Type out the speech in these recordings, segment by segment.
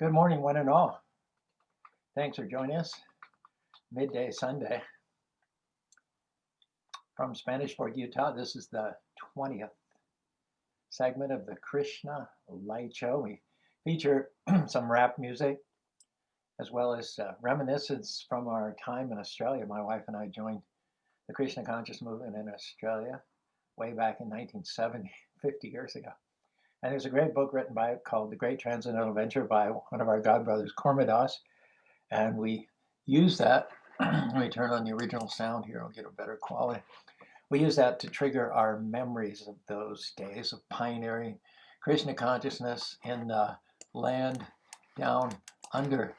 Good morning, one and all. Thanks for joining us. Midday Sunday from Spanishnord, Utah. This is the 20th segment of the Krishna Lite show. We feature some rap music as well as reminiscence from our time in Australia. My wife and I joined the Krishna conscious movement in Australia way back in 1970, 50 years ago. And there's a great book written by it called The Great Transcendental Venture by one of our godbrothers, Kormadas. And we use that. Let me turn on the original sound here. I'll get a better quality. We use that to trigger our memories of those days of pioneering Krishna consciousness in the land down under.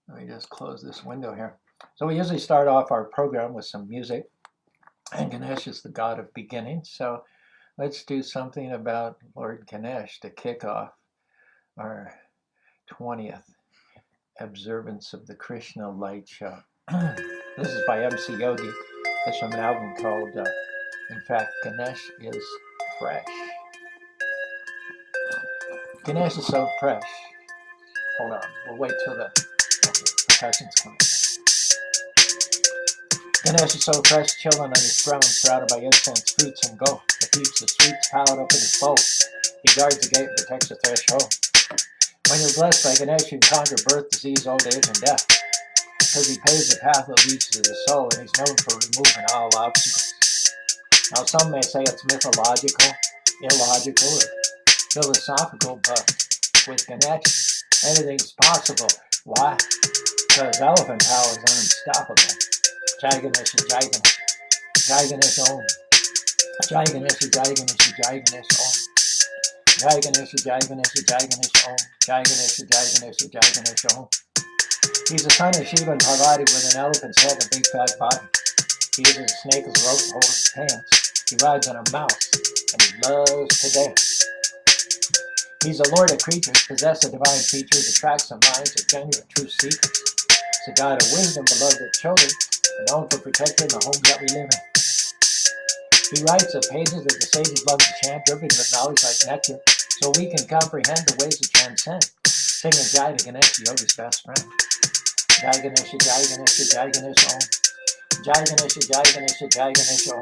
Let me just close this window here. So we usually start off our program with some music. And Ganesh is the god of beginnings. So let's do something about Lord Ganesh to kick off our 20th observance of the Krishna Lite show. This is by MC Yogi. It's from an album called, in fact, Ganesh is Fresh. Ganesh is so fresh. Hold on, we'll wait till the percussion's coming. Ganesh is so fresh, chilling on his throne, surrounded by incense, fruits, and gold. The keeps the sweets piled up in his bowl. He guards the gate and protects the threshold. When you're blessed by Ganesh, you conquer birth, disease, old age, and death. Because he paves the path that leads to the soul, and he's known for removing all obstacles. Now, some may say it's mythological, illogical, or philosophical, but with Ganesh, anything's possible. Why? Because elephant power is unstoppable. Jai Ganesh, Jai Ganesh, Jai Ganesh Om. Jai Ganesh, Jai Ganesh, Jai Ganesh Om. Jai Ganesh, Jai Ganesh, Jai Ganesh Om. Jai Ganesh, Jai Ganesh, Jai Ganesh Om. He's the son of Shiva and Parvati with an elephant's head and a big fat body. He uses a snake as a rope to hold his pants. He rides on a mouse, and he loves to dance. He's a lord of creatures, possess of divine features, attracts the minds of genuine true seekers. He's a god of wisdom, beloved of children, and known for protecting the homes that we live in. He writes the pages that the sages love to chant, dripping with knowledge like nectar, so we can comprehend the ways to transcend. Sing a Jai to Ganesh, the yogi's best friend. Jai Ganesh, Jai Ganesh, Jai Ganesh Om. Jai Ganesh, Jai Ganesh, Jai Ganesh Om.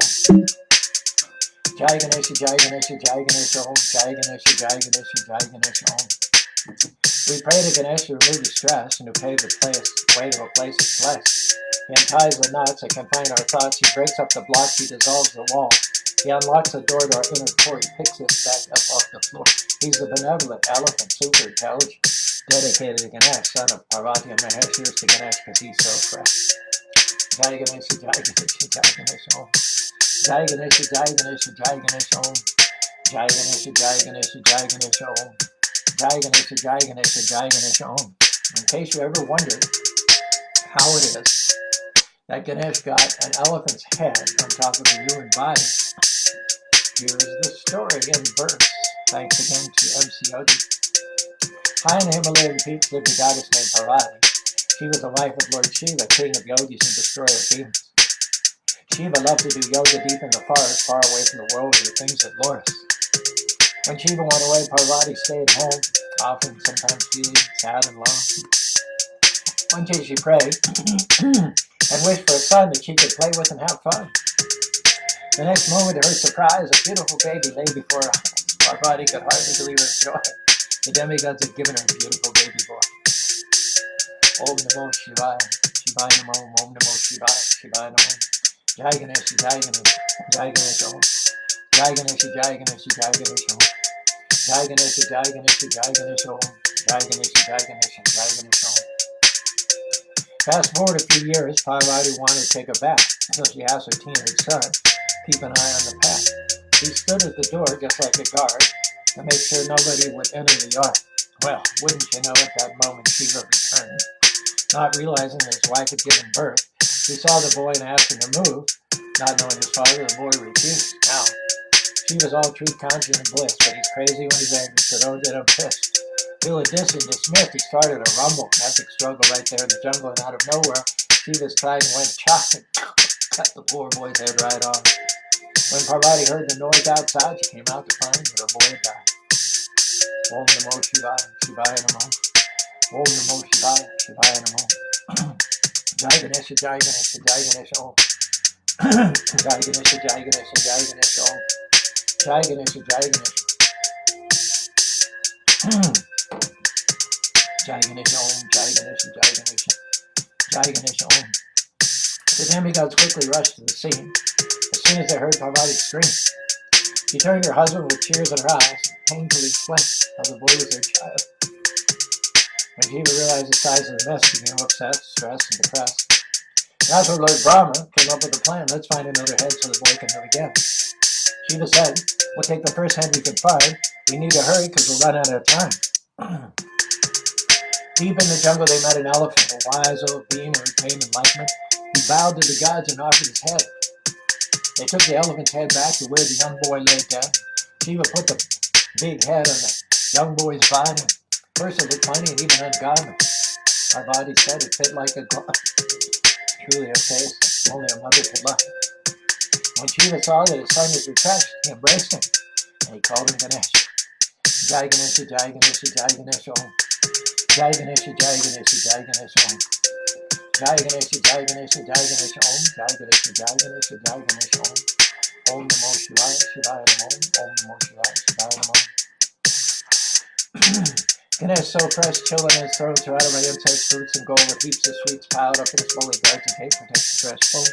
Jai Ganesh, Jai Ganesh, Jai Ganesh Om. Jai Ganesh, Jai Ganesh, Jai Ganesh Om. We pray to Ganesh to remove the stress and to pave the way to a place of bliss. He unties the knots that confine our thoughts. He breaks up the blocks. He dissolves the wall. He unlocks the door to our inner core. He picks us back up off the floor. He's the benevolent elephant, super intelligent, dedicated to Ganesh, son of Parvati and Mahesh. Here's to Ganesh because he's so fresh. Jai Ganesh, Jai Ganesh, Jai Ganesh Om. Jai Ganesh, Jai Ganesh, Jai Ganesh Om. Jai Ganesh, Jai Ganesh, Jai Ganesh Om. Jai Ganesh, Jai Ganesh, Jai Ganesh Om. In case you ever wondered how it is that Ganesh got an elephant's head on top of a human body, here's the story in verse. Thanks again to MC Yogi. High in the Himalayan peaks lived a goddess named Parvati. She was the wife of Lord Shiva, king of yogis and destroyer of demons. Shiva loved to do yoga deep in the forest, far away from the world and the things that lure us. When Shiva went away, Parvati stayed home, often sometimes feeling sad and lost. One day she prayed and wished for a son that she could play with and have fun. The next moment, to her surprise, a beautiful baby lay before her eyes. Parvati could hardly believe her joy. The demigods had given her a beautiful baby boy. Om Namo Shivaya, Shivaya Namo, Om Namo Shivaya, Shivaya Namo. Jai Ganesh, Jai Ganesh, Jai Ganesh Om. Jai Ganesh, Jai Ganesh, Jai Ganesh Om. Jai Ganesh, Jai Ganesh, Jai Ganesh Om. Jai Ganesh, Jai Ganesh, Jai Ganesh Om. Fast forward a few years, Parvati wanted to take a bath, so she asked her teenage son, keep an eye on the path. He stood at the door just like a guard to make sure nobody would enter the yard. Well, wouldn't you know, at that moment Shiva returned. Not realizing that his wife had given birth, he saw the boy and asked him to move. Not knowing his father, the boy refused. Now, Shiva's all truth, conscience, and bliss, but he's crazy when he's angry, so don't get him pissed. Feeling dismissed, he started a rumble, epic struggle right there in the jungle, and out of nowhere, Shiva's trident went chop and cut the poor boy's head right off. When Parvati heard the noise outside, she came out to find that her boy died. Om Namo Shivaya, Shivaya Namo. Om Namo Shivaya, Shivaya Namo. Jai Ganesha, Jai Ganesha, Jai Ganesha, Om. Jai Ganesha, Jai Ganesha, Jai Ganesha, Om. Jai Ganesha, Jai Ganesha. Jai Ganesha, Om. Jai Ganesha, Jai Ganesha. Jai Ganesha, Om. The demigods quickly rushed to the scene. As soon as they heard Parvati scream, she turned to her husband with tears in her eyes and painfully explained how the boy was their child. When Shiva realized the size of the mess, he became upset, stressed, and depressed. That's where Lord Brahma came up with a plan. Let's find another head so the boy can live again. Shiva said, we'll take the first head we can find. We need to hurry because we'll run out of time. Deep in the jungle, they met an elephant, a wise old being who retained enlightenment. He bowed to the gods and offered his head. They took the elephant's head back to where the young boy lay dead. Shiva put the big head on the young boy's body. First it looked funny and even ungodly. Our body said it fit like a glove. Truly a face that only a mother could love. When Shiva saw that his son was refreshed, he embraced him and he called him Ganesh. Jai Ganesha, Jai Ganesha, Jai Ganesha, Om. Jai Ganesha, Jai Ganesha, Jai Ganesha, Om. Jai Ganesha, Jai Ganesha, Jai Ganesha, Om. Jai Ganesha, Jai Ganesha, Jai Ganesha, Om. Om Namo Shivaya, Shivaya Namo. Om Namo Shivaya, Shivaya Namo. Ganesh so pressed children in his throat, surrounded by insects, fruits, and gold, with heaps of sweets piled up in his holy guards and gate protects the threshold.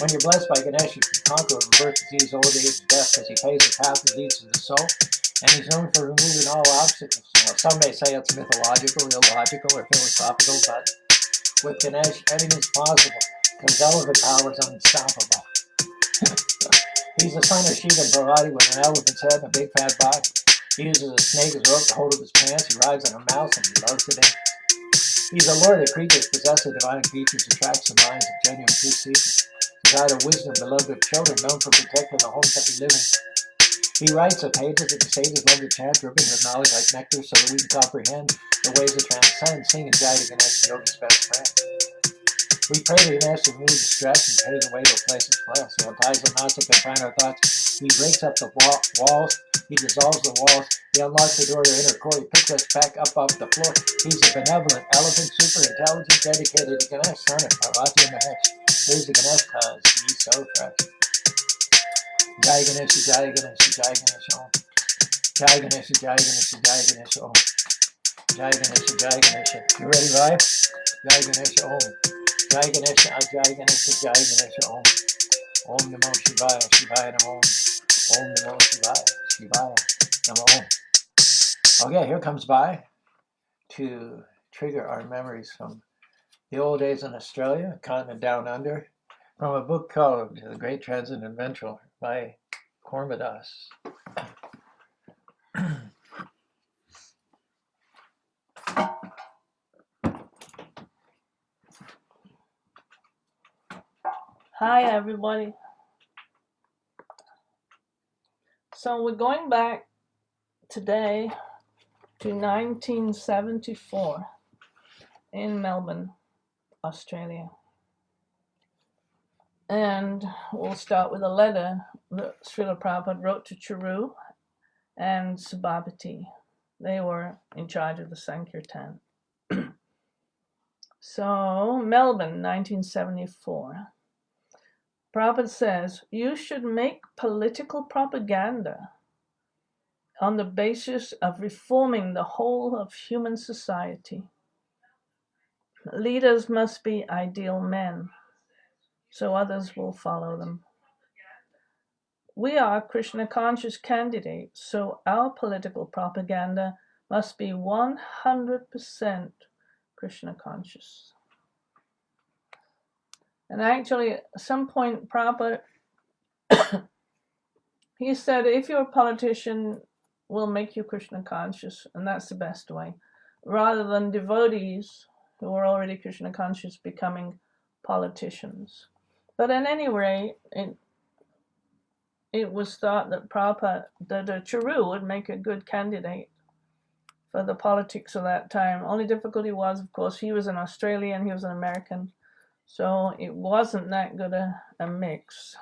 When you're blessed by Ganesh, you can conquer birth, disease, old age, death, because he pays the path that leads to the soul, and he's known for removing all obstacles. Now, some may say it's mythological, illogical, or philosophical, but with Ganesh, anything's possible, because elephant power is unstoppable. He's the son of Shiva and Parvati with an elephant's head and a big fat body. He uses a snake as a rope to hold up his pants. He rides on a mouse and he loves to dance. He's a lord of creatures, possessed of divine features, attracts the minds of genuine true seekers. The god of wisdom, beloved of children, known for protecting the homes that we live in. He writes the pages that the sages love to chant, dripping with knowledge like nectar, so that we can comprehend the ways that transcend, sing and Jai to Ganesh, the yogi's best friend. We pray to Ganesh to remove the stress and pave the way to a place of bliss. He unties the knots that confine our thoughts. He breaks up the walls. He dissolves the walls. He unlocks the door to inner core. He picks us back up off the floor. He's a benevolent elephant, super intelligent, dedicated to Ganesh, son of Parvati and Mahesh. Here's the Ganesh cause. He's so fresh. Jai Ganesha, Jai Ganesha, Jai Ganesha, Om. Jai Ganesha, Jai Ganesha, Jai Ganesha, Om. Jai Ganesha, Jai Ganesha. You ready, vibe? Jai Ganesha, Om. Jai Ganesha, Jai Ganesha, Jai Ganesha, Om. Om Namo Shivaya, Shivaya Namo. Om Namo Shivaya, Shivaya Namo. Okay, here comes Bhai to trigger our memories from the old days in Australia, continent down under, from a book called The Great Transcendental by Kormadas. Hi everybody. So we're going back today to 1974 in Melbourne, Australia. And we'll start with a letter that Srila Prabhupada wrote to Caru and Subhabati. They were in charge of the Sankirtan. So, Melbourne, 1974. Prabhupada says, you should make political propaganda on the basis of reforming the whole of human society. Leaders must be ideal men, so others will follow them. We are Krishna conscious candidates, so our political propaganda must be 100% Krishna conscious. And actually, at some point, Prabhupada, he said, if you're a politician, we'll make you Krishna conscious, and that's the best way, rather than devotees who are already Krishna conscious becoming politicians. But at any rate, it was thought that Prabhupada, that Caru would make a good candidate for the politics of that time. Only difficulty was, of course, he was an Australian, he was an American, so it wasn't that good a mix.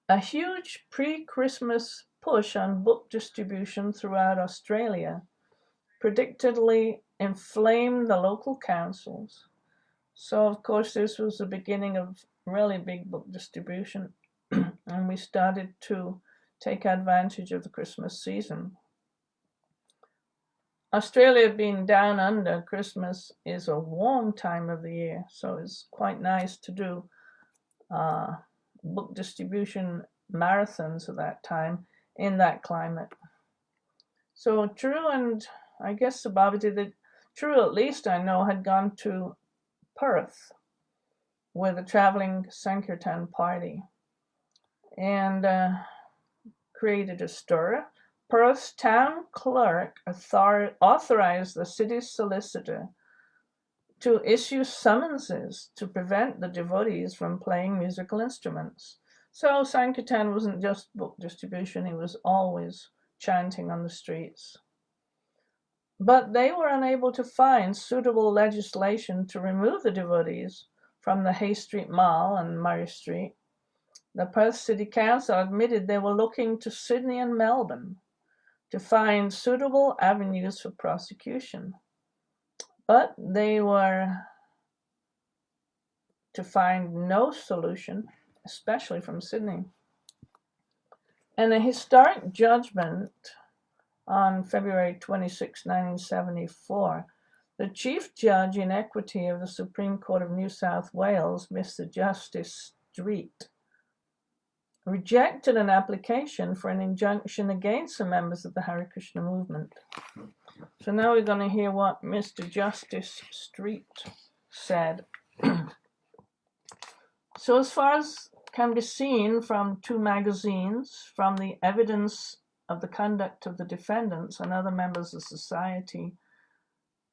A huge pre-Christmas push on book distribution throughout Australia predictably inflamed the local councils. So, of course, this was the beginning of really big book distribution, and we started to take advantage of the Christmas season. Australia being down under, Christmas is a warm time of the year, so it's quite nice to do book distribution marathons at that time in that climate. So Caru and I guess Bhagavad Gita, Caru at least I know, had gone to Perth with a traveling Sankirtan party and created a stir. Perth's town clerk authorized the city's solicitor to issue summonses to prevent the devotees from playing musical instruments. So Sankirtan wasn't just book distribution, he was always chanting on the streets. But they were unable to find suitable legislation to remove the devotees from the Hay Street Mall and Murray Street. The Perth City Council admitted they were looking to Sydney and Melbourne to find suitable avenues for prosecution. But they were to find no solution, especially from Sydney. And a historic judgment on February 26, 1974, the Chief Judge in Equity of the Supreme Court of New South Wales, Mr. Justice Street, rejected an application for an injunction against the members of the Hare Krishna movement. So now we're going to hear what Mr. Justice Street said. So as far as can be seen from two magazines, from the evidence of the conduct of the defendants and other members of society,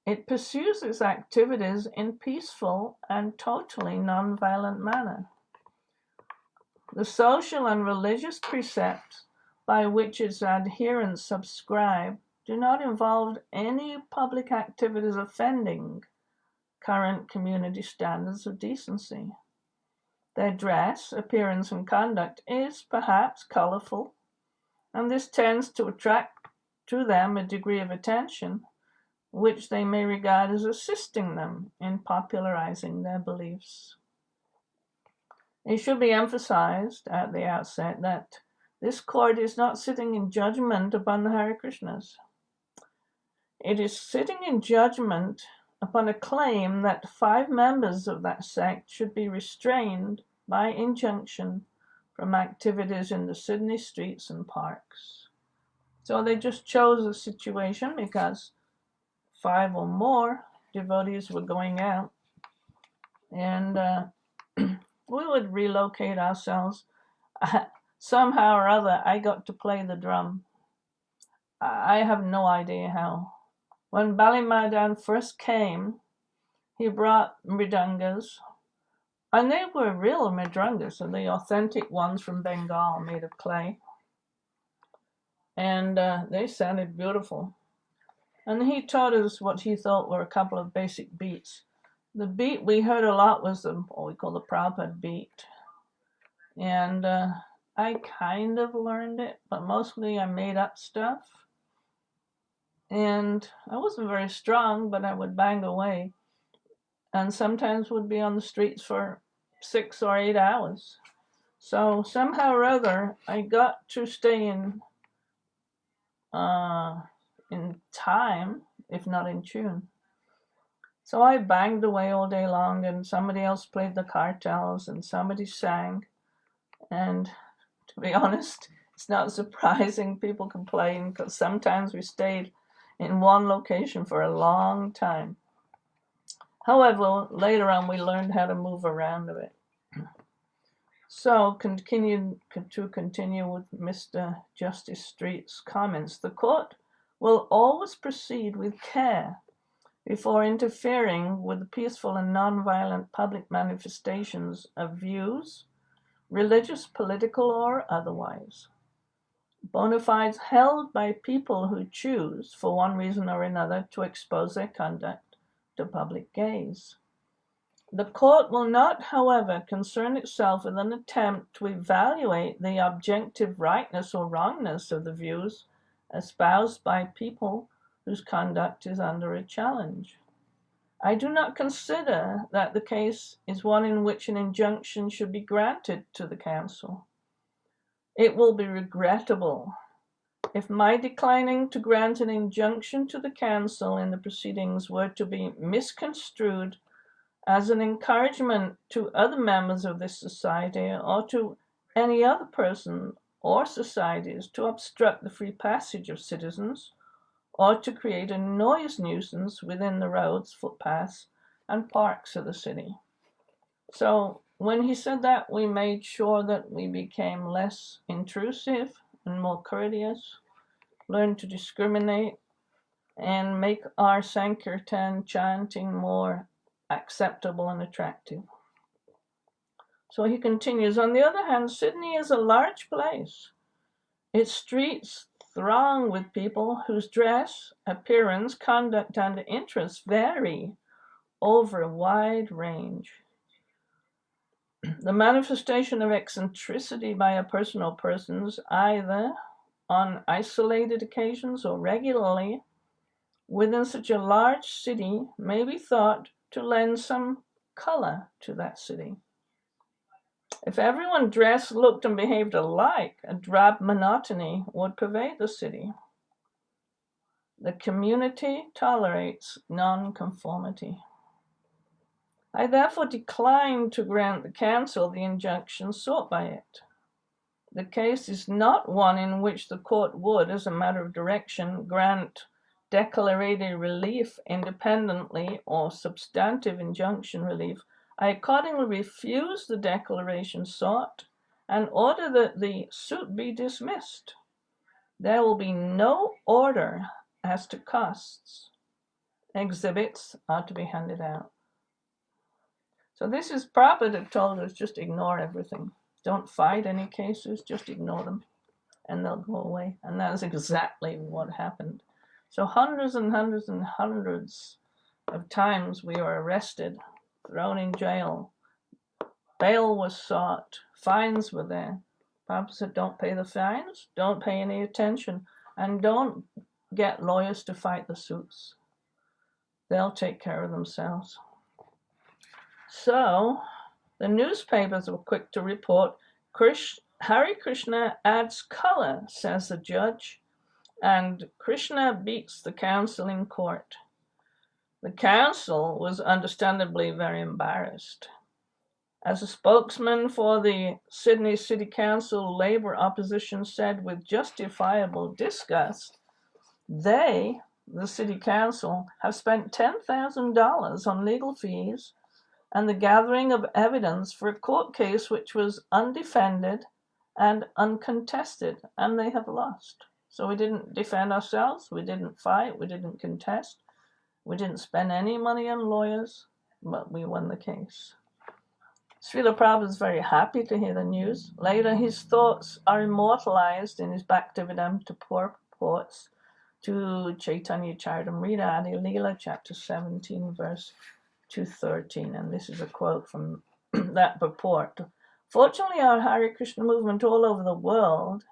it pursues its activities in peaceful and totally non-violent manner. The social and religious precepts by which its adherents subscribe do not involve any public activities offending current community standards of decency. Their dress, appearance, and conduct is perhaps colorful, and this tends to attract to them a degree of attention which they may regard as assisting them in popularizing their beliefs. It should be emphasized at the outset that this court is not sitting in judgment upon the Hare Krishnas. It is sitting in judgment upon a claim that 5 members of that sect should be restrained by injunction from activities in the Sydney streets and parks. So they just chose a situation because 5 or more devotees were going out, and we would relocate ourselves. Somehow or other, I got to play the drum. I have no idea how. When Balimadan first came, he brought mridangas, and they were real mridangas, and the authentic ones from Bengal made of clay. And they sounded beautiful. And he taught us what he thought were a couple of basic beats. The beat we heard a lot was what we call the Prabhupada beat. And I kind of learned it, but mostly I made up stuff. And I wasn't very strong, but I would bang away. And sometimes would be on the streets for 6 or 8 hours. So somehow or other, I got to stay in time, if not in tune. So I banged away all day long, and somebody else played the cartels, and somebody sang. And to be honest, it's not surprising people complain, because sometimes we stayed in one location for a long time. However, later on we learned how to move around a bit. So, continue with Mr. Justice Street's comments. The court will always proceed with care before interfering with the peaceful and non-violent public manifestations of views, religious, political, or otherwise. Bona fides held by people who choose, for one reason or another, to expose their conduct to public gaze. The court will not, however, concern itself with an attempt to evaluate the objective rightness or wrongness of the views espoused by people whose conduct is under a challenge. I do not consider that the case is one in which an injunction should be granted to the council. It will be regrettable if my declining to grant an injunction to the council in the proceedings were to be misconstrued as an encouragement to other members of this society or to any other person or societies to obstruct the free passage of citizens or to create a noise nuisance within the roads, footpaths, and parks of the city. So when he said that, we made sure that we became less intrusive and more courteous, learned to discriminate, and make our Sankirtan chanting more acceptable and attractive. So he continues, on the other hand, Sydney is a large place. Its streets throng with people whose dress, appearance, conduct, and interests vary over a wide range. The manifestation of eccentricity by a person or persons, either on isolated occasions or regularly, within such a large city may be thought to lend some color to that city. If everyone dressed, looked, and behaved alike, a drab monotony would pervade the city. The community tolerates nonconformity. I therefore decline to grant the council the injunction sought by it. The case is not one in which the court would, as a matter of direction, grant declarative relief independently or substantive injunction relief. I accordingly refuse the declaration sought and order that the suit be dismissed. There will be no order as to costs. Exhibits are to be handed out. So this is Prabhupada that told us just ignore everything. Don't fight any cases, just ignore them and they'll go away. And that's exactly what happened. So hundreds and hundreds and hundreds of times we were arrested, thrown in jail. Bail was sought. Fines were there. Prabhupada said, don't pay the fines, don't pay any attention, and don't get lawyers to fight the suits. They'll take care of themselves. So the newspapers were quick to report, Hare Krishna adds color, says the judge, and Krishna beats the council in court. The council was understandably very embarrassed. As a spokesman for the Sydney City Council, Labour opposition said with justifiable disgust, they, the City Council, have spent $10,000 on legal fees and the gathering of evidence for a court case which was undefended and uncontested, and they have lost. So we didn't defend ourselves, we didn't fight, we didn't contest, we didn't spend any money on lawyers, but we won the case. Srila Prabhupada is very happy to hear the news. Later, his thoughts are immortalized in his Bhaktivedanta purports to Chaitanya Charitamrita Adi Leela, chapter 17, verse 213. And this is a quote from that purport. Fortunately, our Hare Krishna movement all over the world,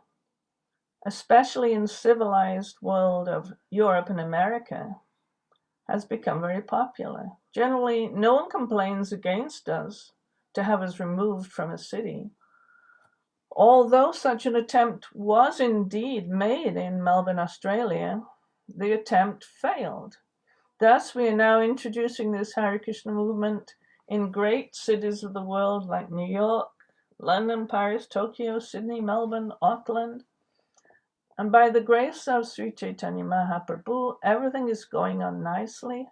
especially in the civilized world of Europe and America, has become very popular. Generally, no one complains against us to have us removed from a city. Although such an attempt was indeed made in Melbourne, Australia, the attempt failed. Thus, we are now introducing this Hare Krishna movement in great cities of the world like New York, London, Paris, Tokyo, Sydney, Melbourne, Auckland. And by the grace of Sri Chaitanya Mahaprabhu, everything is going on nicely.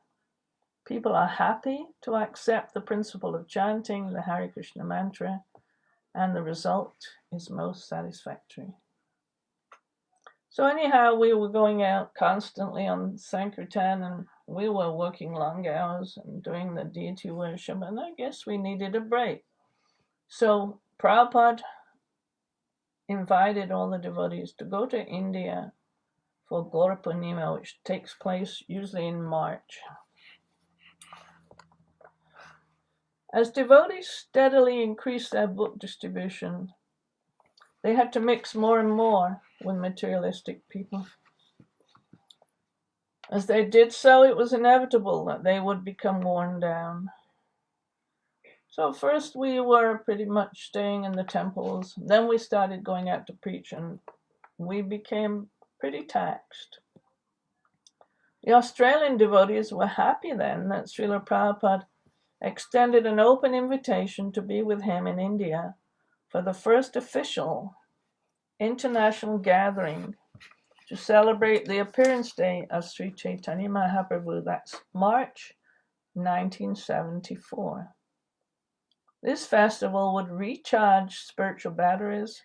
People are happy to accept the principle of chanting the Hare Krishna mantra, and the result is most satisfactory. So anyhow, we were going out constantly on Sankirtan, and we were working long hours and doing the deity worship, and I guess we needed a break. So Prabhupada invited all the devotees to go to India for Gaura Purnima, which takes place usually in March. As devotees steadily increased their book distribution, they had to mix more and more with materialistic people. As they did so, it was inevitable that they would become worn down. So first we were pretty much staying in the temples. Then we started going out to preach, and we became pretty taxed. The Australian devotees were happy then that Srila Prabhupada extended an open invitation to be with him in India for the first official international gathering to celebrate the appearance day of Sri Chaitanya Mahaprabhu. That's March 1974. This festival would recharge spiritual batteries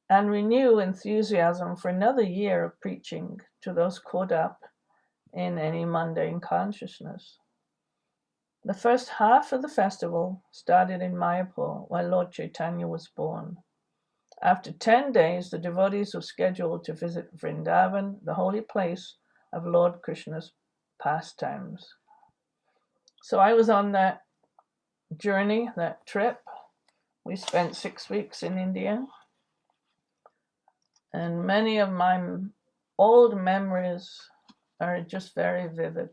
and renew enthusiasm for another year of preaching to those caught up in any mundane consciousness. The first half of the festival started in Mayapur, where Lord Chaitanya was born. After 10 days, the devotees were scheduled to visit Vrindavan, the holy place of Lord Krishna's pastimes. So I was on that journey, that trip. We spent 6 weeks in India, and many of my old memories are just very vivid.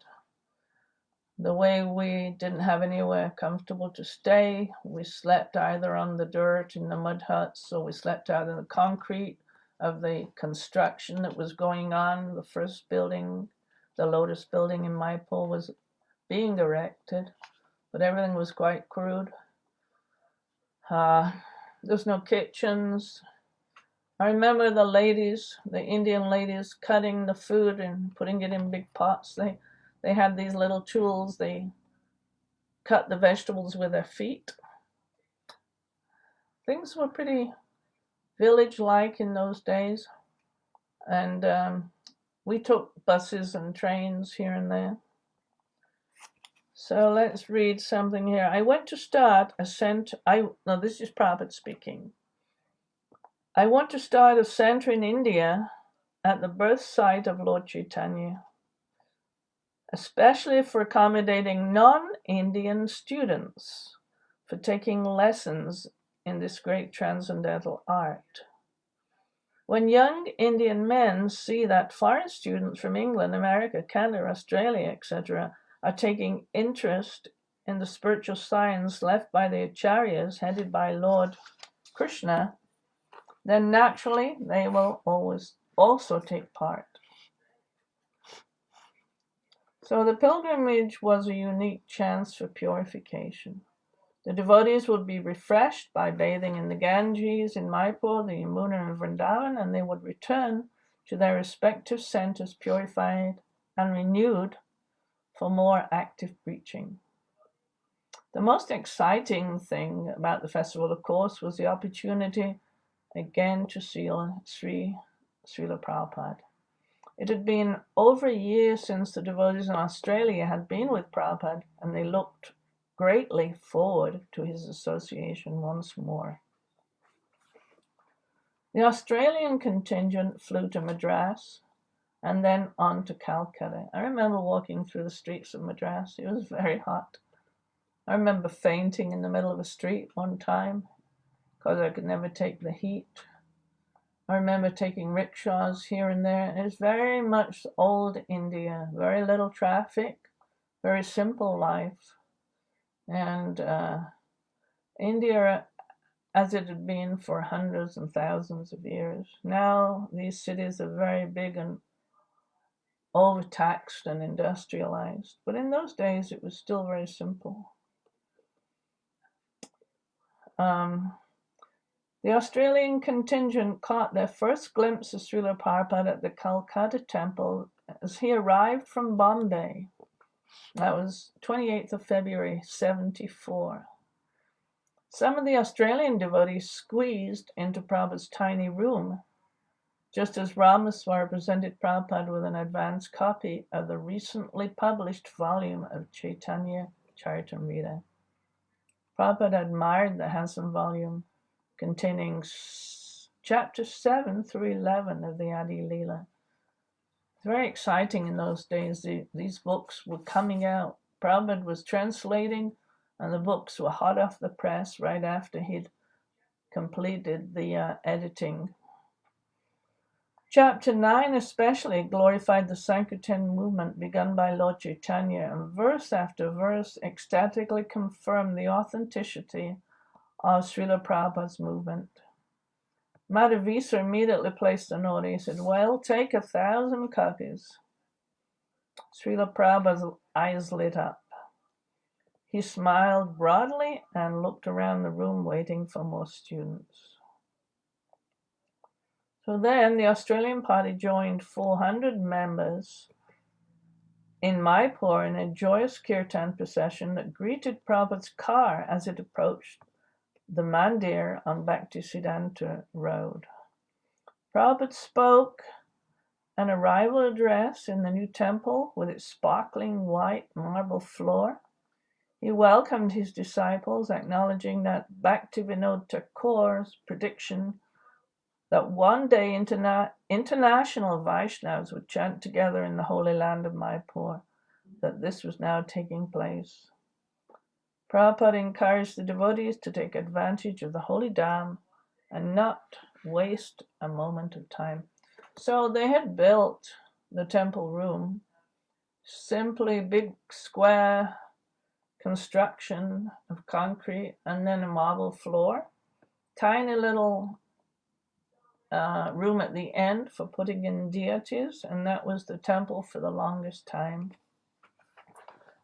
The way we didn't have anywhere comfortable to stay, we slept either on the dirt in the mud huts, or we slept out in the concrete of the construction that was going on. The first building, the Lotus building in Mayapur, was being erected, but everything was quite crude. There's no kitchens. I remember the ladies, the Indian ladies, cutting the food and putting it in big pots. They had these little tools. They cut the vegetables with their feet. Things were pretty village-like in those days. And we took buses and trains here and there. So let's read something here. I went to start a center. No, this is Prabhupada speaking. I want to start a center in India at the birth site of Lord Chaitanya, especially for accommodating non-Indian students for taking lessons in this great transcendental art. When young Indian men see that foreign students from England, America, Canada, Australia, etc., are taking interest in the spiritual science left by the acharyas headed by Lord Krishna, then naturally they will always also take part. So the pilgrimage was a unique chance for purification. The devotees would be refreshed by bathing in the Ganges in Mayapur, the Yamuna and Vrindavan, and they would return to their respective centers purified and renewed for more active preaching. The most exciting thing about the festival, of course, was the opportunity again to see Srila Prabhupada. It had been over a year since the devotees in Australia had been with Prabhupada, and they looked greatly forward to his association once more. The Australian contingent flew to Madras and then on to Calcutta. I remember walking through the streets of Madras. It was very hot. I remember fainting in the middle of a street one time because I could never take the heat. I remember taking rickshaws here and there. It's very much old India, very little traffic, very simple life. And India, as it had been for hundreds and thousands of years, now these cities are very big and overtaxed and industrialized. But in those days, it was still very simple. The Australian contingent caught their first glimpse of Srila Prabhupada at the Calcutta temple as he arrived from Bombay. That was 28th of February, 74. Some of the Australian devotees squeezed into Prabhupada's tiny room, just as Ramaswar presented Prabhupada with an advance copy of the recently published volume of Chaitanya Charitamrita. Prabhupada admired the handsome volume containing chapters 7 through 11 of the Adi Leela. It's very exciting in those days. These books were coming out. Prabhupada was translating, and the books were hot off the press right after he'd completed the editing. Chapter 9 especially glorified the Sankirtan movement begun by Lord Chaitanya, and verse after verse ecstatically confirmed the authenticity of Srila Prabhupada's movement. Madhavisa immediately placed an order. He said, well, take 1,000 copies. Srila Prabhupada's eyes lit up. He smiled broadly and looked around the room waiting for more students. So then the Australian party joined 400 members in Maipur in a joyous kirtan procession that greeted Prabhupada's car as it approached the Mandir on Bhaktisiddhanta Road. Prabhupada spoke an arrival address in the new temple with its sparkling white marble floor. He welcomed his disciples, acknowledging that Bhaktivinoda Thakur's prediction that one day international Vaishnavas would chant together in the holy land of Mayapur, that this was now taking place. Prabhupada encouraged the devotees to take advantage of the holy Dham and not waste a moment of time. So they had built the temple room, simply big square construction of concrete and then a marble floor, tiny little room at the end for putting in deities, and that was the temple for the longest time.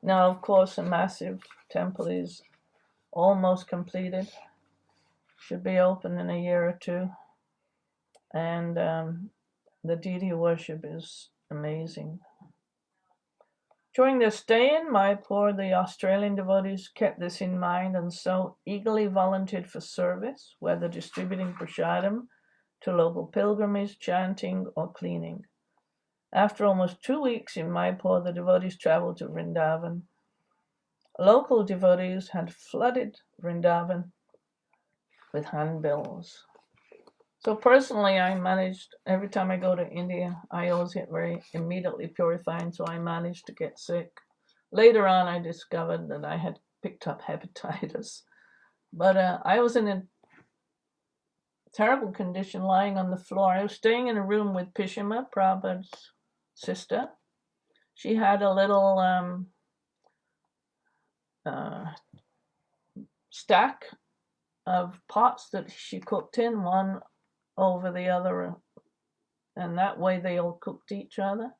Now, of course, a massive temple is almost completed, should be open in a year or two, and the deity worship is amazing. During their stay in Mayapur, the Australian devotees kept this in mind and so eagerly volunteered for service, whether distributing prasadam to local pilgrims, chanting, or cleaning. After almost 2 weeks in Mayapur, the devotees traveled to Vrindavan. Local devotees had flooded Vrindavan with handbills. So personally, I managed, every time I go to India, I always get very immediately purified, so I managed to get sick. Later on, I discovered that I had picked up hepatitis. But I was in a terrible condition, lying on the floor. I was staying in a room with Pishima, Prabhupada's sister. She had a little stack of pots that she cooked in, one over the other, and that way they all cooked each other.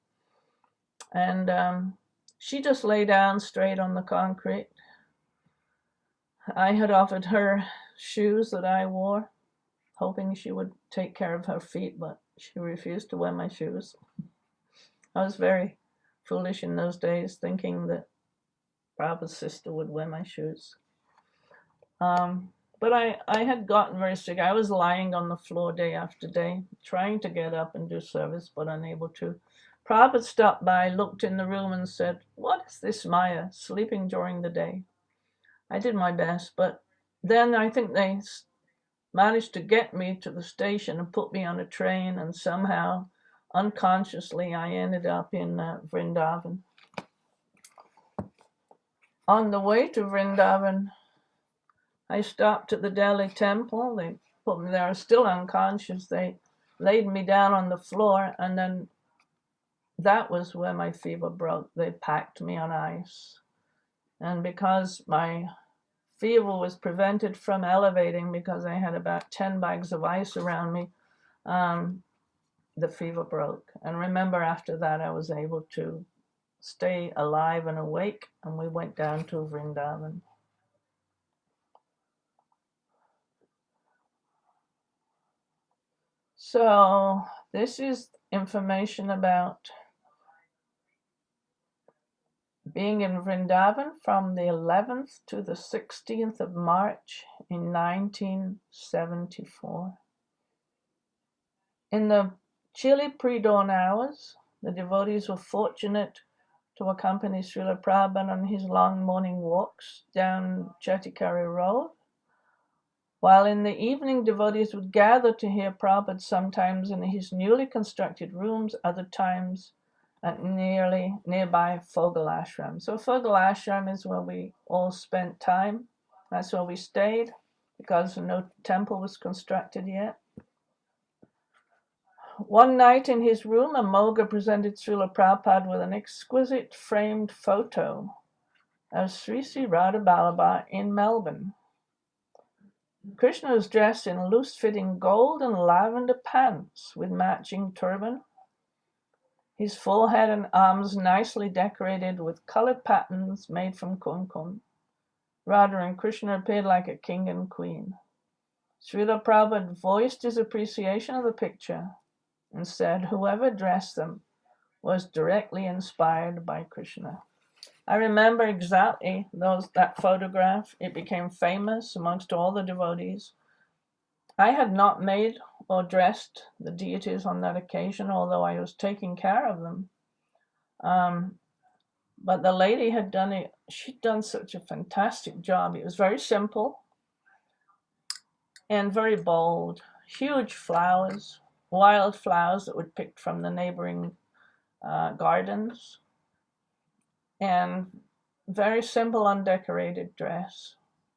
And she just lay down straight on the concrete. I had offered her shoes that I wore, hoping she would take care of her feet, but she refused to wear my shoes. I was very foolish in those days, thinking that Prabhupada's sister would wear my shoes. But I had gotten very sick. I was lying on the floor day after day, trying to get up and do service, but unable to. Prabhupada stopped by, looked in the room and said, "What is this Maya, sleeping during the day?" I did my best, but then I think they managed to get me to the station and put me on a train, and somehow, unconsciously, I ended up in Vrindavan. On the way to Vrindavan, I stopped at the Delhi temple. They put me there, still unconscious. They laid me down on the floor, and then that was where my fever broke. They packed me on ice. And because my fever was prevented from elevating, because I had about 10 bags of ice around me, the fever broke. And remember, after that, I was able to stay alive and awake, and we went down to Vrindavan. So this is information about being in Vrindavan from the 11th to the 16th of March in 1974. In the chilly pre-dawn hours, the devotees were fortunate to accompany Srila Prabhupada on his long morning walks down Caru Road, while in the evening devotees would gather to hear Prabhupada, sometimes in his newly constructed rooms, other times at nearby Fogal Ashram. So Fogal Ashram is where we all spent time. That's where we stayed, because no temple was constructed yet. One night in his room, a Moga presented Srila Prabhupada with an exquisite framed photo of Sri Sri Radha Vallabha in Melbourne. Krishna was dressed in loose-fitting gold and lavender pants with matching turban. His forehead and arms nicely decorated with colored patterns made from kumkum. Radha and Krishna appeared like a king and queen. Srila Prabhupada voiced his appreciation of the picture and said whoever dressed them was directly inspired by Krishna. I remember exactly that photograph. It became famous amongst all the devotees. I had not made or dressed the deities on that occasion, although I was taking care of them. But the lady had done it. She'd done such a fantastic job. It was very simple and very bold. Huge flowers, wild flowers that were picked from the neighboring gardens, and very simple undecorated dress.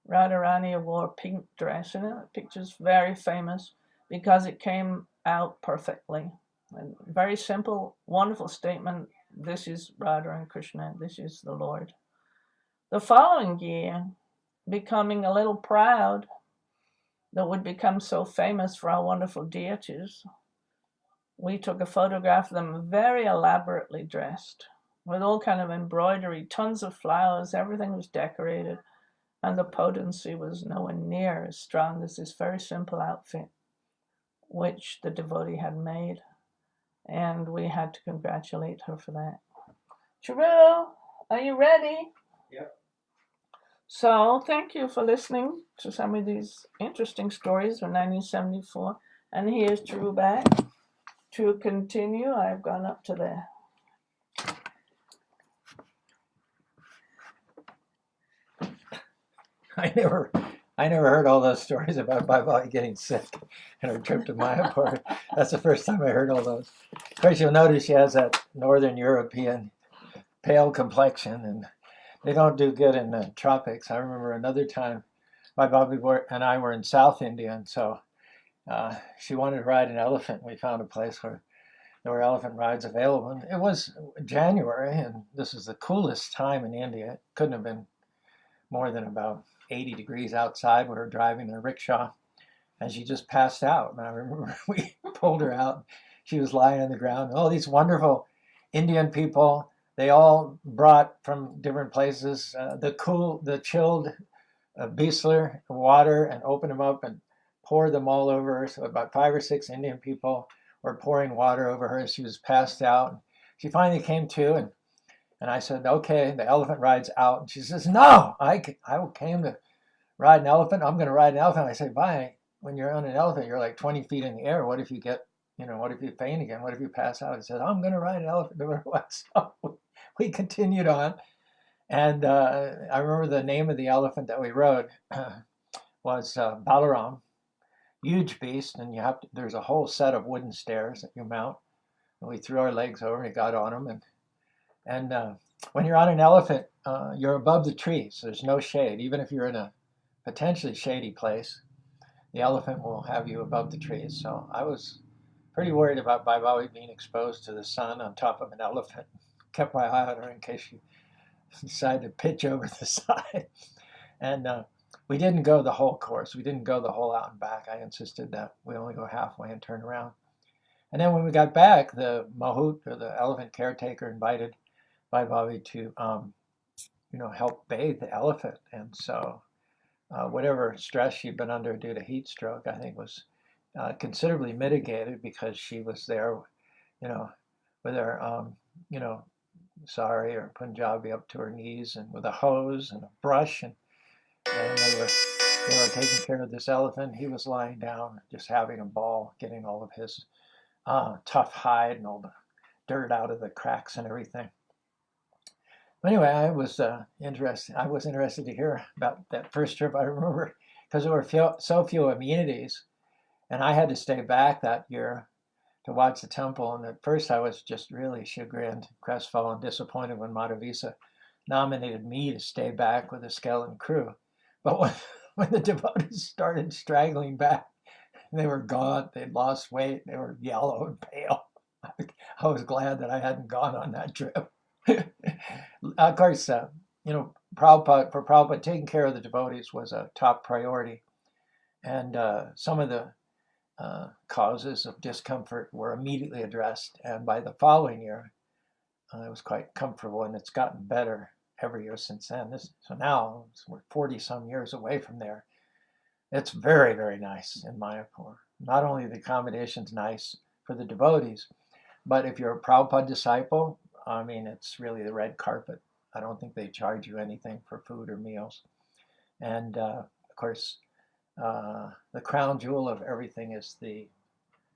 Radharani wore a pink dress, and the picture's very famous because it came out perfectly. And very simple, wonderful statement. This is Radha and Krishna. This is the Lord. The following year, becoming a little proud that would become so famous for our wonderful deities, we took a photograph of them very elaborately dressed with all kind of embroidery, tons of flowers, everything was decorated, and the potency was nowhere near as strong as this very simple outfit which the devotee had made, and we had to congratulate her for that. Caru, are you ready? Yep. So thank you for listening to some of these interesting stories from 1974. And here's Caru back. To continue, I've gone up to there. I never heard all those stories about Bhagavad getting sick and her trip to Mayapur. That's the first time I heard all those. Of course, you'll notice she has that Northern European pale complexion, and they don't do good in the tropics. I remember another time Bhagavad and I were in South India, and so she wanted to ride an elephant. We found a place where there were elephant rides available. And it was January, and this is the coolest time in India. It couldn't have been more than about 80 degrees outside. We were driving a rickshaw, and she just passed out. And I remember we pulled her out. She was lying on the ground. All these wonderful Indian people, they all brought from different places the chilled Bisler water and opened them up and poured them all over her. So about 5 or 6 Indian people were pouring water over her. She was passed out. She finally came to, and I said, okay, the elephant ride's out. And she says, no, I came to ride an elephant. I'm going to ride an elephant. I say, bye. When you're on an elephant, you're like 20 feet in the air. What if you get, what if you faint again? What if you pass out? I said, I'm going to ride an elephant no matter what. So we continued on. And I remember the name of the elephant that we rode was Balaram. Huge beast, and there's a whole set of wooden stairs that you mount. And we threw our legs over and got on them. And when you're on an elephant, you're above the trees. There's no shade. Even if you're in a potentially shady place, the elephant will have you above the trees. So I was pretty worried about Bhagavad being exposed to the sun on top of an elephant. Kept my eye on her in case she decided to pitch over the side. And we didn't go the whole course. We didn't go the whole out and back. I insisted that we only go halfway and turn around. And then when we got back, the Mahout, or the elephant caretaker, invited Bhagavad to, help bathe the elephant. And so whatever stress she'd been under due to heat stroke, I think was considerably mitigated because she was there, with her, sari or Punjabi up to her knees and with a hose and a brush. And they were taking care of this elephant. He was lying down, just having a ball, getting all of his tough hide and all the dirt out of the cracks and everything. But anyway, I was interested to hear about that first trip. I remember because there were so few immunities, and I had to stay back that year to watch the temple. And at first, I was just really chagrined, crestfallen, disappointed when Madhavisa nominated me to stay back with the skeleton crew. But when the devotees started straggling back, They were gaunt, they'd lost weight, they were yellow and pale. I was glad that I hadn't gone on that trip. Of course, Prabhupada, taking care of the devotees was a top priority. And some of the causes of discomfort were immediately addressed. And by the following year, it was quite comfortable, and it's gotten better every year since then. So now we're 40 some years away from there. It's very, very nice in Mayapur. Not only the accommodation's nice for the devotees, but if you're a Prabhupada disciple, I mean, it's really the red carpet. I don't think they charge you anything for food or meals. And of course, the crown jewel of everything is the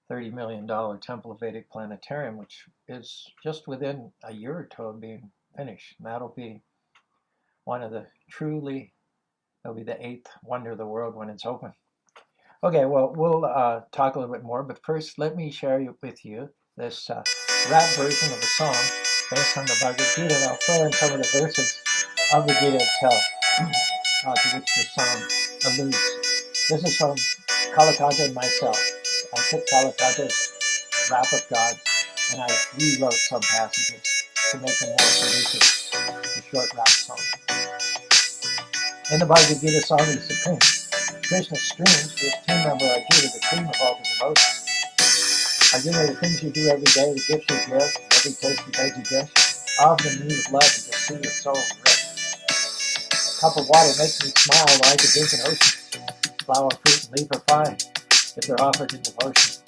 $30 million Temple of Vedic Planetarium, which is just within a year or two of being finished. And that'll be one of the it'll be the 8th wonder of the world when it's open. Okay, well, we'll talk a little bit more, but first let me share with you this rap version of a song based on the Bhagavad Gita, and I'll throw in some of the verses of the Gita itself to which the song alludes. This is from Kalakanta and myself. I took Kalakata's rap of God and I rewrote some passages to make them more cohesive, a short rap song. In the Bhagavad Gita, song is supreme. Krishna streams to his team member Arjuna, the cream of all the devotees. Arjuna, the things you do every day, the gifts you give, every tasty veggie dish, all of them need of love is the sea of soul rich. A cup of water makes me smile while I could drink an ocean. Flower, fruit, and leaf are fine if they're offered in devotion.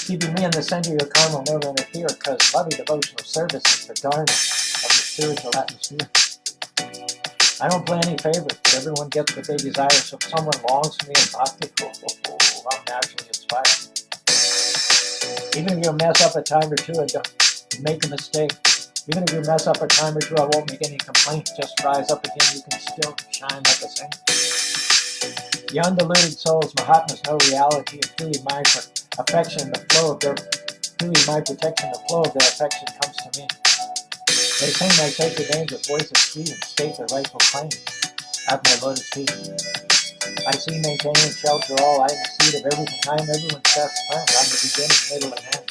Keeping me in the center of your karma will never interfere, because loving devotional service is the dharma of the spiritual atmosphere. I don't play any favorites. Everyone gets what they desire, so if someone longs for me in bhakti, I'm naturally inspired. Even if you mess up a time or two and don't make a mistake, even if you mess up a time or two, I won't make any complaint. Just rise up again, you can still shine like a saint. The undiluted souls, Mahatmas, know reality, and truly my affection, the flow of their, truly my protection, the flow of their affection comes to me. They sing my sacred names with voices sweet and state their rightful claim at my lotus feet. I see, maintain, and shelter all. I am the seed of everything. I am everyone's best friend. I'm the beginning, middle, and end.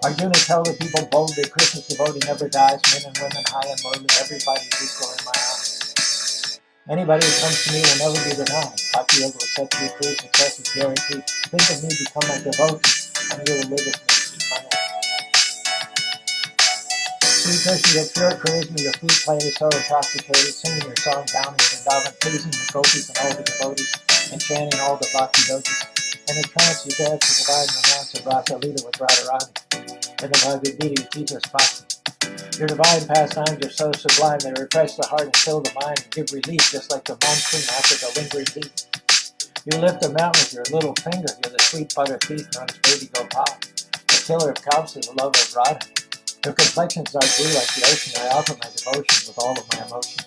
Arjuna, tell the people boldly, Krishna's devotee never dies. Men and women, high and lowly, everybody's equal in my eyes. Anybody who comes to me will never be denied. Bhakti Yoga will set you free. Success is guaranteed. Think of me, become my devotee, and you will live with me eternally. Sweet Krishna, your pure charisma, your flute playing is so intoxicated, singing your song down in Vrindavan, pleasing the gopis and all the devotees, and chanting all the bhakti dojis. And in trance you dance the divine romance of Rasa Lita with Radharani. In the Bhagavad Gita you teach us bhakti. Your divine pastimes are so sublime, they refresh the heart and fill the mind and give relief, just like the monsoon after the lingering heat. You lift a mountain with your little finger, you're the sweet butter thief known as baby Gopal. The killer of cows is the love of Radha. Your complexions are blue like the ocean. I offer my devotion with all of my emotion.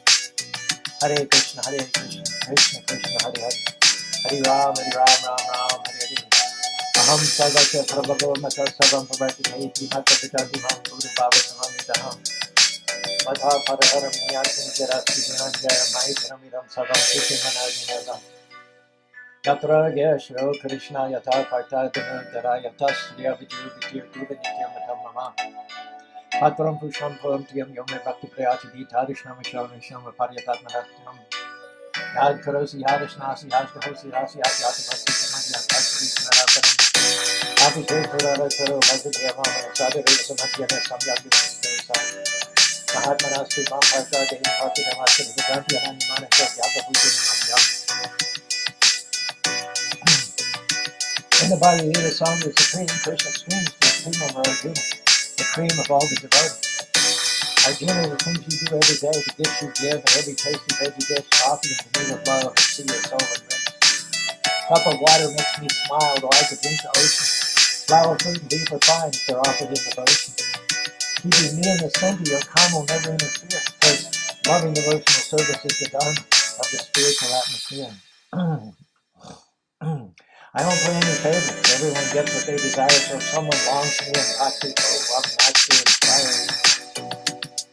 Hare Krishna, Krishna Krishna, Hare Hare. Hare Ram, Ram Ram, Hare Hare. Aham Sarvasya Prabhavo Mata Sarvam Pravartitayati Mata Vidanti Mam Guru Bhava Samamidaham. Madha Parahara Miyakam Jarasti Vinanjaya Maitranamiram Sarvam Siti Manajinadam. Yatra Gyashro Krishna Yata Parta Dhanantara Yata Sriya Vidyur Vidyur Dubanityam Matam Mama. Patram Pusham Pam Tiyam Yome Bhakti Prayati Ditarishnam Shalmisham Paryatatmanatyam Yad Karosi Yadishnasi Yashdahosi Rasi Yatmasi Samadhyam Yatri Naratanam Api Purara Karo Vajradhyama Sadhara Samadhyana Samyagya Mahatmanastu Mam Parta Dehi Parta Dhamasya Vidanti Anandimana Yata Bhuti Namadhyam. In the Bhagavad Gita, song is supreme. Krishna streams to the cream of Arjuna, the cream of all the devotees. Arjuna, the things you do every day, the gifts you give, and every tasty veggie dish, offer them to me with love and see your soul enriched. Cup of water makes me smile, though I could drink the ocean. Flower, fruit, and beef are fine if they're offered in devotion. Keeping me in the center, your karma will never interfere, because loving devotional service is the dharma of the spiritual atmosphere. I don't play any favorites. Everyone gets what they desire, so if someone longs for me in bhakti, I'm naturally inspired.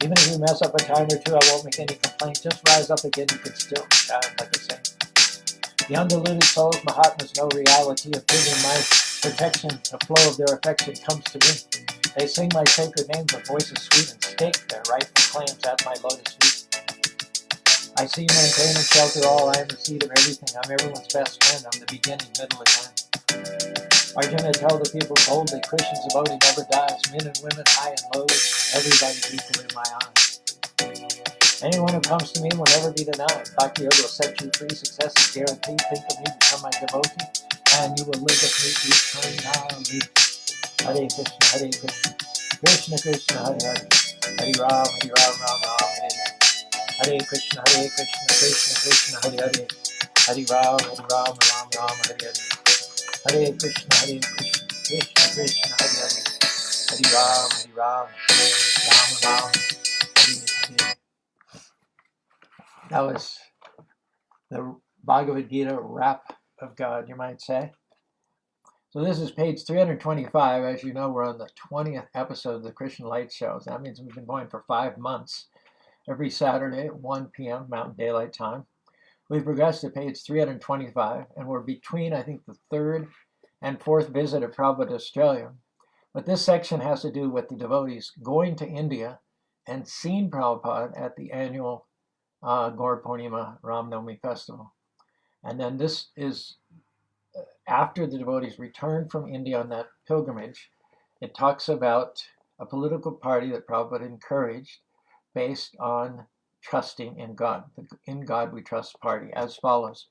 Even if you mess up a time or two, I won't make any complaint. Just rise up again, you can still shine like a saint. The undiluted souls, Mahatmas, know reality of giving my protection. The flow of their affection comes to me. They sing my sacred name with voices sweet and stake their rightful claims at my lotus feet. I see, maintain, and shelter all. I am the seed of everything. I'm everyone's best friend. I'm the beginning, middle, and end. Arjuna, tell the people boldly, Krishna's devotee never dies. Men and women, high and lowly, everybody's equal in my eyes. Anyone who comes to me will never be denied. Bhakti Yoga will set you free. Success is guaranteed. Think of me, become my devotee, and you will live with me eternally. Hare Krishna, Hare Krishna, Krishna Krishna, Hare Hare, Hare Ram, Ram Ram, Hare Hare. Hare Krishna, Krishna Krishna, Hare Hare, Hare Ram, Ram Ram, Hare Hare. Hare Krishna, Krishna Krishna, Hare Hare, Hare Ram, Ram Ram, Hare Hare. That was the Bhagavad Gita rap of God, you might say. So this is page 325. As you know, we're on the 20th episode of the Krishna Lite show. So that means we've been going for 5 months. Every Saturday at 1 p.m. Mountain Daylight Time. We've progressed to page 325, and we're between, I think, the 3rd and 4th visit of Prabhupada to Australia. But this section has to do with the devotees going to India and seeing Prabhupada at the annual Gaur Purnima Ram Navami festival. And then this is after the devotees returned from India on that pilgrimage. It talks about a political party that Prabhupada encouraged, based on trusting in God. The In God We Trust party, as follows.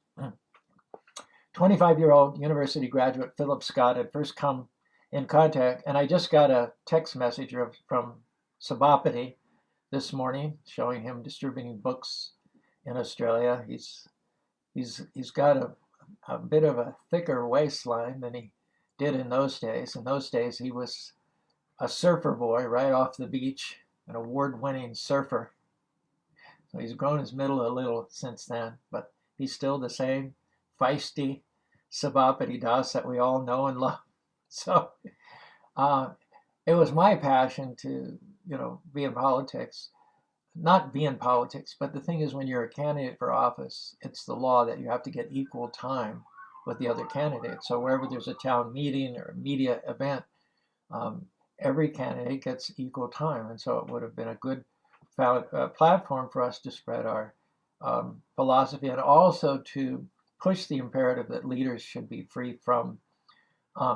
25-year-old university graduate Philip Scott had first come in contact, and I just got a text message from Sabapati this morning showing him distributing books in Australia. He's got a bit of a thicker waistline than he did in those days. In those days, he was a surfer boy right off the beach, an award-winning surfer. So he's grown his middle a little since then, but he's still the same feisty Sabapati Das that we all know and love. So it was my passion to, be in politics. Not be in politics, but the thing is, when you're a candidate for office, it's the law that you have to get equal time with the other candidates. So wherever there's a town meeting or a media event, every candidate gets equal time, and so it would have been a good platform for us to spread our philosophy, and also to push the imperative that leaders should be free from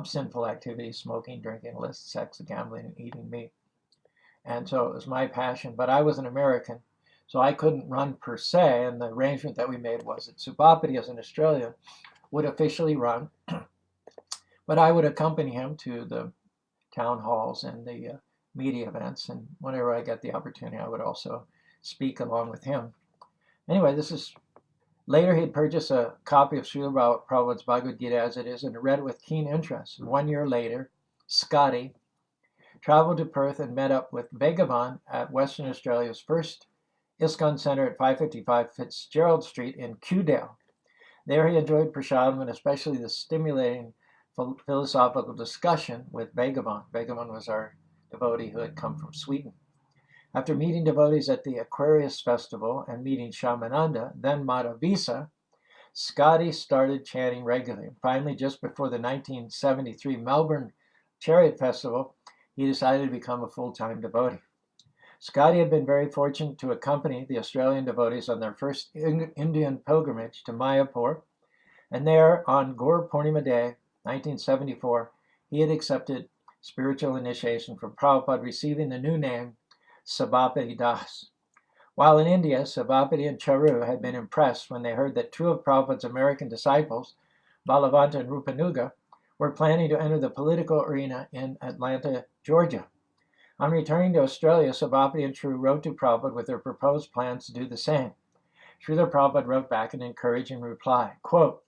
sinful activities, smoking, drinking, illicit sex, gambling, and eating meat. And so it was my passion, but I was an American, so I couldn't run per se, and the arrangement that we made was that Subhapati, as an Australian, would officially run, but I would accompany him to the town halls and the media events, and whenever I got the opportunity, I would also speak along with him. Anyway, later he'd purchased a copy of Srila Prabhupada's Bhagavad Gita as it is, and read it with keen interest. 1 year later, Scotty traveled to Perth and met up with Bhagavan at Western Australia's first ISKCON Centre at 555 Fitzgerald Street in Kewdale. There he enjoyed prasadam, and especially the stimulating philosophical discussion with Bhagavan. Bhagavan was our devotee who had come from Sweden. After meeting devotees at the Aquarius Festival and meeting Shamananda, then Madhavisa, Scotty started chanting regularly. Finally, just before the 1973 Melbourne Chariot Festival, he decided to become a full-time devotee. Scotty had been very fortunate to accompany the Australian devotees on their first Indian pilgrimage to Mayapur, and there, on Gaur Purnima Day, 1974, he had accepted spiritual initiation from Prabhupada, receiving the new name Sabapati Das. While in India, Sabapati and Caru had been impressed when they heard that 2 of Prabhupada's American disciples, Balavanta and Rupanuga, were planning to enter the political arena in Atlanta, Georgia. On returning to Australia, Sabapati and Caru wrote to Prabhupada with their proposed plans to do the same. Srila Prabhupada wrote back an encouraging reply, quote,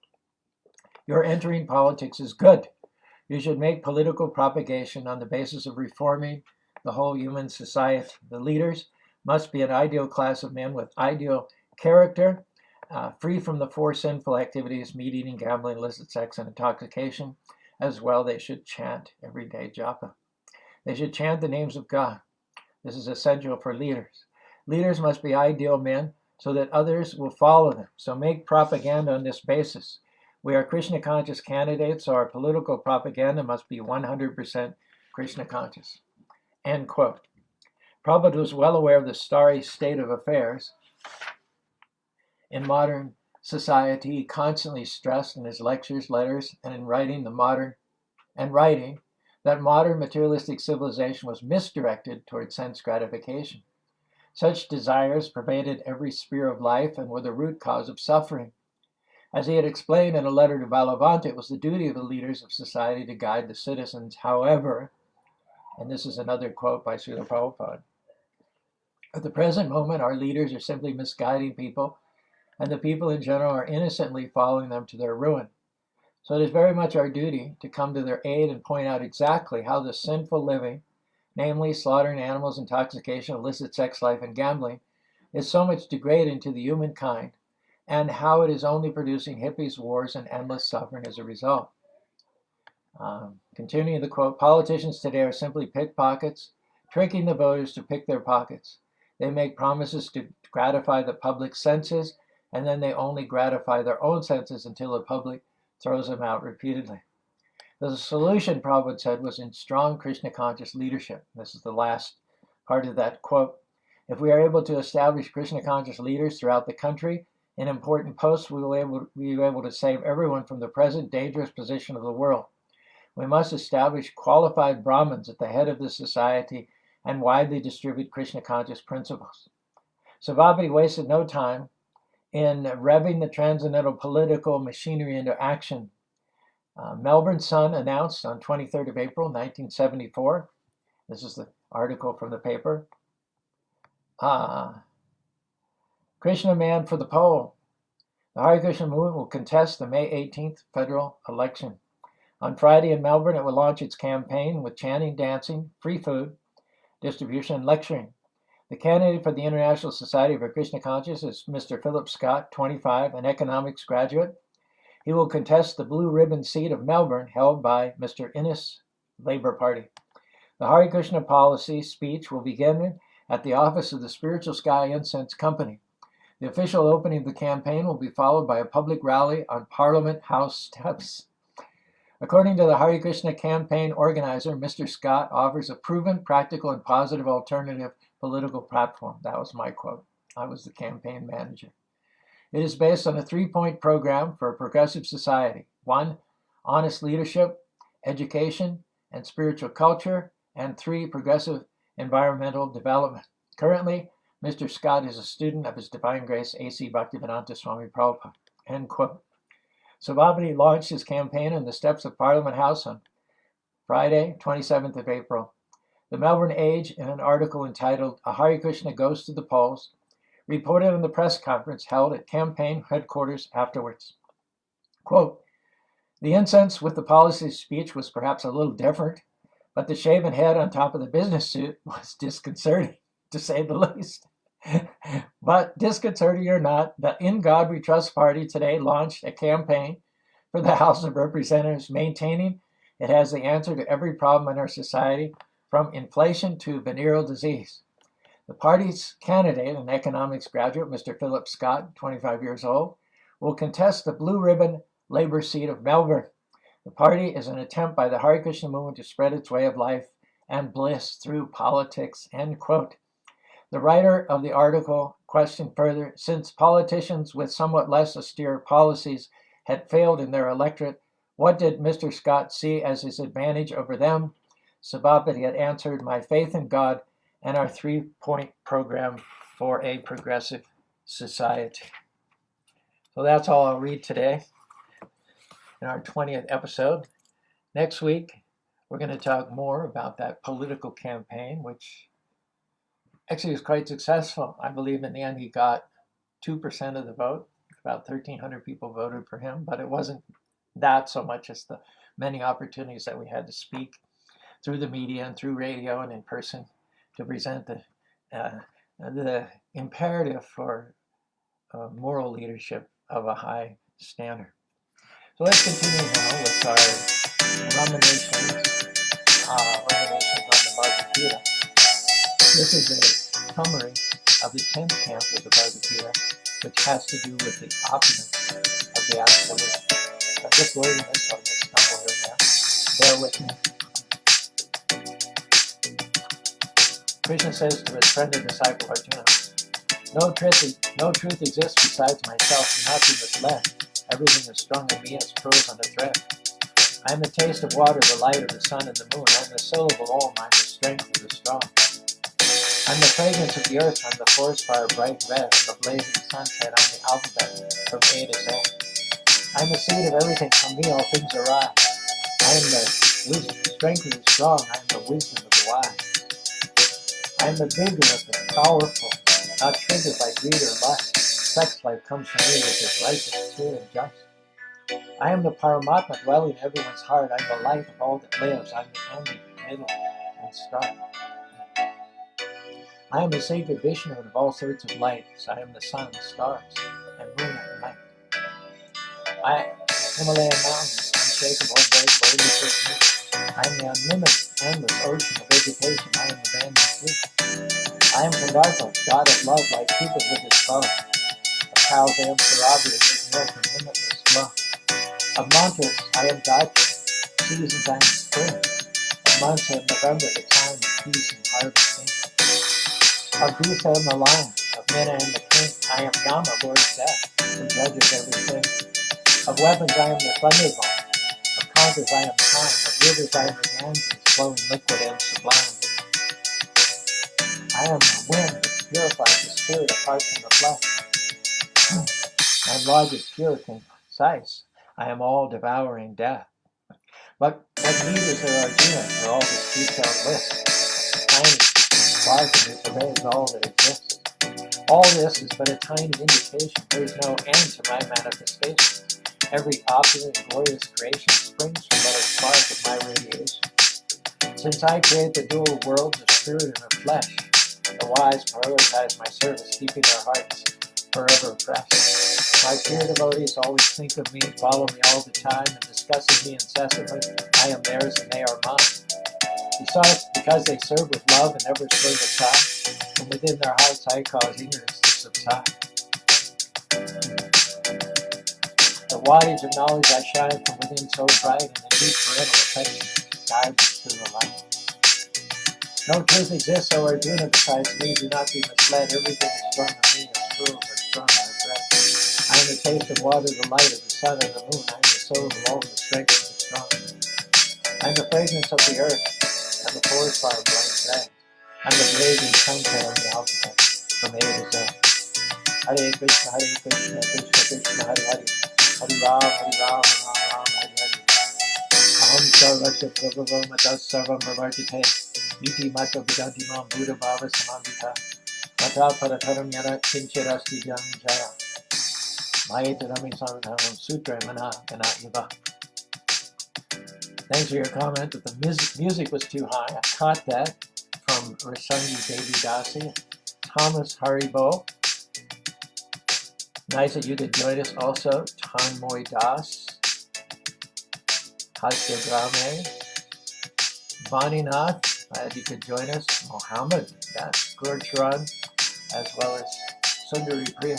"Your entering politics is good. You should make political propagation on the basis of reforming the whole human society. The leaders must be an ideal class of men with ideal character, free from the 4 sinful activities, meat eating, gambling, illicit sex, and intoxication. As well, they should chant everyday japa. They should chant the names of God. This is essential for leaders. Leaders must be ideal men so that others will follow them. So make propaganda on this basis. We are Krishna conscious candidates, so our political propaganda must be 100% Krishna conscious. End quote. Prabhupada was well aware of the starry state of affairs in modern society. He constantly stressed in his lectures, letters, and in writing that modern materialistic civilization was misdirected toward sense gratification. Such desires pervaded every sphere of life and were the root cause of suffering. As he had explained in a letter to Balavanta, it was the duty of the leaders of society to guide the citizens. However, and this is another quote by Srila Prabhupada, at the present moment, our leaders are simply misguiding people, and the people in general are innocently following them to their ruin. So it is very much our duty to come to their aid and point out exactly how the sinful living, namely slaughtering animals, intoxication, illicit sex life, and gambling, is so much degrading to the humankind, and how it is only producing hippies, wars, and endless suffering as a result. Continuing the quote, politicians today are simply pickpockets, tricking the voters to pick their pockets. They make promises to gratify the public senses, and then they only gratify their own senses until the public throws them out repeatedly. The solution, Prabhupada said, was in strong Krishna conscious leadership. This is the last part of that quote. If we are able to establish Krishna conscious leaders throughout the country in important posts, we will be able to save everyone from the present dangerous position of the world. We must establish qualified Brahmins at the head of the society and widely distribute Krishna conscious principles. Savabhati wasted no time in revving the transcendental political machinery into action. Melbourne Sun announced on 23rd of April, 1974, this is the article from the paper, Krishna man for the poll. The Hare Krishna movement will contest the May 18th federal election. On Friday in Melbourne, it will launch its campaign with chanting, dancing, free food, distribution, and lecturing. The candidate for the International Society for Krishna Consciousness is Mr. Philip Scott, 25, an economics graduate. He will contest the blue ribbon seat of Melbourne held by Mr. Innes, Labour Party. The Hare Krishna policy speech will begin at the office of the Spiritual Sky Incense Company. The official opening of the campaign will be followed by a public rally on Parliament House steps. According to the Hare Krishna campaign organizer, Mr. Scott offers a proven, practical, and positive alternative political platform. That was my quote. I was the campaign manager. It is based on a 3-point program for a progressive society. 1, honest leadership, education, and spiritual culture. And 3, progressive environmental development. Currently, Mr. Scott is a student of His Divine Grace A.C. Bhaktivedanta Swami Prabhupada. End quote. Savabhati launched his campaign on the steps of Parliament House on Friday, 27th of April. The Melbourne Age, in an article entitled A Hare Krishna Goes to the Polls, reported on the press conference held at campaign headquarters afterwards. Quote, the incense with the policy speech was perhaps a little different, but the shaven head on top of the business suit was disconcerting, to say the least. But disconcerting or not, the In God We Trust Party today launched a campaign for the House of Representatives, maintaining it has the answer to every problem in our society, from inflation to venereal disease. The party's candidate, an economics graduate, Mr. Philip Scott, 25 years old, will contest the blue ribbon Labour seat of Melbourne. The party is an attempt by the Hare Krishna movement to spread its way of life and bliss through politics, end quote. The writer of the article questioned further, since politicians with somewhat less austere policies had failed in their electorate, what did Mr. Scott see as his advantage over them? Savabhati had answered, my faith in God and our 3-point program for a progressive society. So that's all I'll read today in our 20th episode. Next week, we're going to talk more about that political campaign, which actually was quite successful. I believe in the end he got 2% of the vote. About 1,300 people voted for him, but it wasn't that so much as the many opportunities that we had to speak through the media and through radio and in person to present the imperative for moral leadership of a high standard. So let's continue now with our ruminations on the Bhagavad Gita. This is a summary of the 10th canto of the Bhagavad Gita, which has to do with the opulence of the Absolute. I'm just learning this, so I'm going to stumble here now. Bear with me. Krishna says to his friend and disciple Arjuna, no truth exists besides myself. Do not be misled. Everything is strung in me as pearls on a thread. I am the taste of water, the light of the sun and the moon. I am the soul of all. I am the strength of the strong. I am the fragrance of the earth. I am the forest fire, bright red. I am the blazing sunset. I am the alphabet from A to Z. I am the seed of everything. From me all things arise. I am the strength of the strong. I am the wisdom of the wise. I am the vigor of the powerful, not triggered by greed or lust. Sex life comes from me, which is righteous, true, and just. I am the Paramatma dwelling in everyone's heart. I am the life of all that lives. I am the ending, middle, and start. I am the sacred Vishnu of all sorts of lights. I am the sun, stars, and moon at night. I am Himalayan mountains, unshakable, unbreakable, indivisible. I am the unlimited, endless ocean of education. I am the banyan tree. I am Kandarpa, god of love, like Cupid with his bow. Of cows I am Sarabhi, with milk and limitless flow. Of mantras I am Gayatri, seasons I am spring. Of months I am November, the time of peace and harvesting. Of beasts I am the lion, of men I am the king. I am Yama, lord of death, who judges everything. Of weapons I am the thunderbolt. Of conquerors I am time. Of rivers I am the Ganges, flowing liquid and sublime. I am the wind which purifies the spirit apart from the flesh. I am logic, pure, concise. I am all-devouring death. But what need is there, Arjuna, for all this detailed list? Tiny, far from me pervades all that exists. All this is but a tiny indication. There is no end to my manifestation. Every opulent and glorious creation springs from but a spark of my radiation. Since I create the dual worlds of spirit and of flesh, the wise prioritize my service, keeping their hearts forever fresh. My pure devotees always think of me, follow me all the time, and discussing me incessantly. I am theirs and they are mine. Besides, because they serve with love and never serve aside, from within their hearts I cause ignorance to subside. The wattage of knowledge I shine from within so bright, and the deep parental affection guides us through the light. No truth exists, O Arjuna, besides me. Do not be misled. Everything is strung on me as pearls are strung on a thread. I am the taste of water, the light of the sun and the moon. I am the soul of all, the strength of the strong. I am the fragrance of the earth, and the forest fire bright red. I am the blazing sunset on the alphabet, from A to Z. Hare Krishna, Krishna Krishna, Hare Hare. Hare Ram, Ram, Hare Hare. Aham sarvasya prabhavam atas sarvam pravartite. Iti mata vidanti mam buddha bhava samambita. Mata parataram yana kinchirasti janjaya. Mayetarami samadhanam sutra mana gana iva. Thanks for your comment that the music was too high. I caught that from Rasangi Devi Dasi. Thomas Haribo. Nice that you could join us also. Tanmoy Das. Hasya Grame. Vaninath. Glad you could join us. Mohammed. That's Gurcharan. As well as Sundari Priya.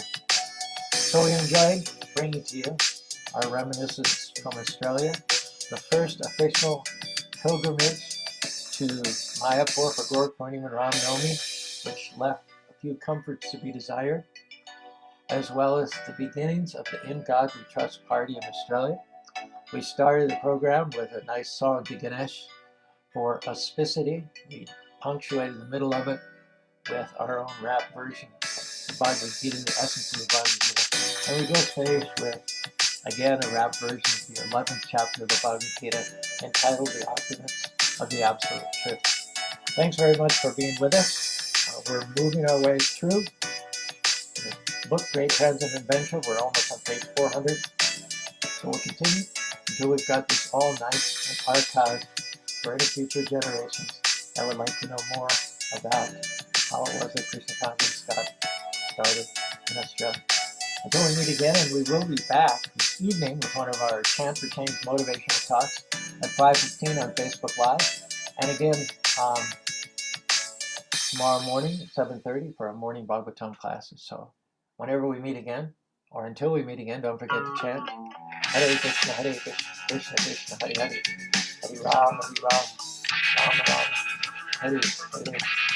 So we enjoyed bringing to you our reminiscence from Australia. The first official pilgrimage to Mayapur for Gaur Purnima and Ram Nomi, which left a few comforts to be desired, as well as the beginnings of the In God We Trust party in Australia. We started the program with a nice song to Ganesh for auspicity. We punctuated the middle of it with our own rap version of the Bhagavad Gita, the essence of the Bhagavad Gita. And we just finished with, again, a rap version of the 11th chapter of the Bhagavad Gita, entitled The Opulence of the Absolute Truth. Thanks very much for being with us. We're moving our way through the book Great Transcendent Adventure. We're almost on page 400. So we'll continue until we've got this all nice and archived for any future generations that would like to know more about how it was that Krishna consciousness got started in Australia. Until we meet again, and we will be back this evening with one of our Chant for Change motivational talks at 5:15 on Facebook Live. And again, tomorrow morning at 7:30 for our morning Bhagavatam classes. So whenever we meet again, or until we meet again, don't forget to chant Hare Krishna, Krishna Krishna, Hare Hare, Hare Ram, Ram Ram, Hare Hare.